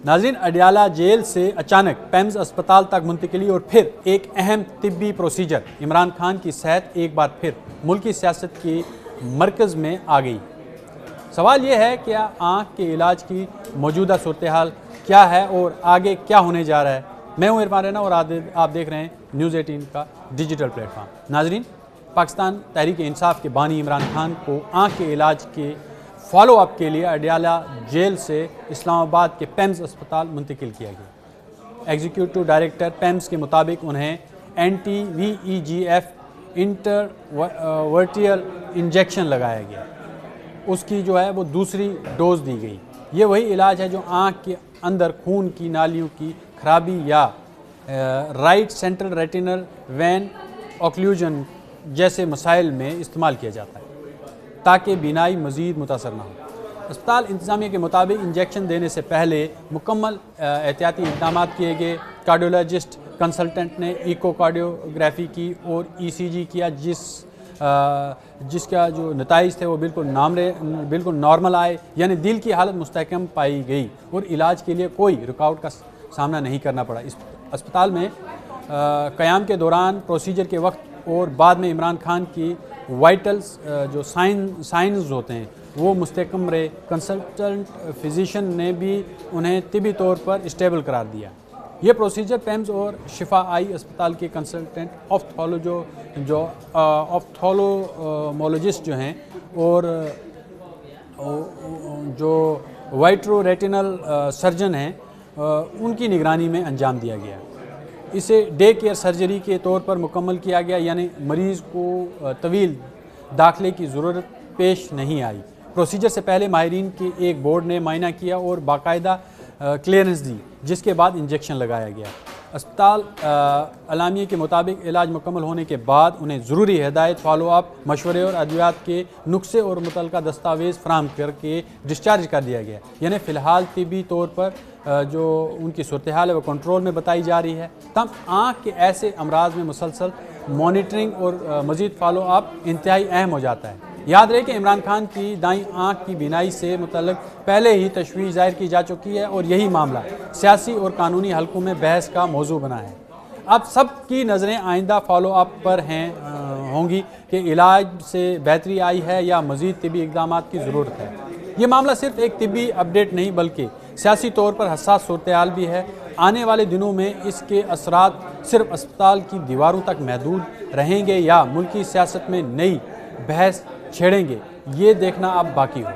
ناظرین، اڈیالہ جیل سے اچانک پیمز اسپتال تک منتقلی اور پھر ایک اہم طبی پروسیجر۔ عمران خان کی صحت ایک بار پھر ملکی سیاست کی مرکز میں آ گئی۔ سوال یہ ہے کہ آنکھ کے علاج کی موجودہ صورتحال کیا ہے اور آگے کیا ہونے جا رہا ہے۔ میں ہوں عرفان رینا اور آپ دیکھ رہے ہیں نیوز 18 کا ڈیجیٹل پلیٹ فارم۔ ناظرین، پاکستان تحریک انصاف کے بانی عمران خان کو آنکھ کے علاج کے فالو اپ کے لیے اڈیالہ جیل سے اسلام آباد کے پیمز اسپتال منتقل کیا گیا۔ ایگزیکٹو ڈائریکٹر پیمز کے مطابق انہیں اینٹی VEGF انٹرورٹیل انجیکشن لگایا گیا۔ اس کی وہ دوسری ڈوز دی گئی۔ یہ وہی علاج ہے جو آنکھ کے اندر خون کی نالیوں کی خرابی یا رائٹ سینٹرل ریٹینل وین اوکلوژن جیسے مسائل میں استعمال کیا جاتا ہے تاکہ بینائی مزید متاثر نہ ہو۔ اسپتال انتظامیہ کے مطابق انجیکشن دینے سے پہلے مکمل احتیاطی اقدامات کیے گئے۔ کارڈیولوجسٹ کنسلٹنٹ نے ایکو کارڈیوگرافی کی اور ECG کیا جس کا جو نتائج تھے وہ بالکل نارمل آئے، یعنی دل کی حالت مستحکم پائی گئی اور علاج کے لیے کوئی رکاوٹ کا سامنا نہیں کرنا پڑا۔ اس اسپتال میں قیام کے دوران پروسیجر کے وقت اور بعد میں عمران خان کی وائٹلز جو سائنز ہوتے ہیں وہ مستحکم رہے۔ کنسلٹنٹ فزیشین نے بھی انہیں طبی طور پر اسٹیبل قرار دیا۔ یہ پروسیجر پیمز اور شفا آئی اسپتال کے کنسلٹنٹ آپتھالمولوجسٹ جو ہیں اور جو وائٹرو ریٹینل سرجن ہیں ان کی نگرانی میں انجام دیا گیا۔ اسے ڈے کیئر سرجری کے طور پر مکمل کیا گیا، یعنی مریض کو طویل داخلے کی ضرورت پیش نہیں آئی۔ پروسیجر سے پہلے ماہرین کے ایک بورڈ نے معائنہ کیا اور باقاعدہ کلیئرنس دی، جس کے بعد انجیکشن لگایا گیا۔ اسپتال اعلامیے کے مطابق علاج مکمل ہونے کے بعد انہیں ضروری ہدایت، فالو اپ، مشورے اور ادویات کے نسخے اور متعلقہ دستاویز فراہم کر کے ڈسچارج کر دیا گیا۔ یعنی فی الحال طبی طور پر جو ان کی صورتحال ہے وہ کنٹرول میں بتائی جا رہی ہے۔ تم آنکھ کے ایسے امراض میں مسلسل مانیٹرنگ اور مزید فالو اپ انتہائی اہم ہو جاتا ہے۔ یاد رہے کہ عمران خان کی دائیں آنکھ کی بینائی سے متعلق پہلے ہی تشویش ظاہر کی جا چکی ہے اور یہی معاملہ سیاسی اور قانونی حلقوں میں بحث کا موضوع بنا ہے۔ اب سب کی نظریں آئندہ فالو اپ پر ہوں گی کہ علاج سے بہتری آئی ہے یا مزید طبی اقدامات کی ضرورت ہے۔ یہ معاملہ صرف ایک طبی اپڈیٹ نہیں بلکہ سیاسی طور پر حساس صورتحال بھی ہے۔ آنے والے دنوں میں اس کے اثرات صرف اسپتال کی دیواروں تک محدود رہیں گے یا ملکی سیاست میں نئی بحث چھیڑیں گے، یہ دیکھنا اب باقی ہو۔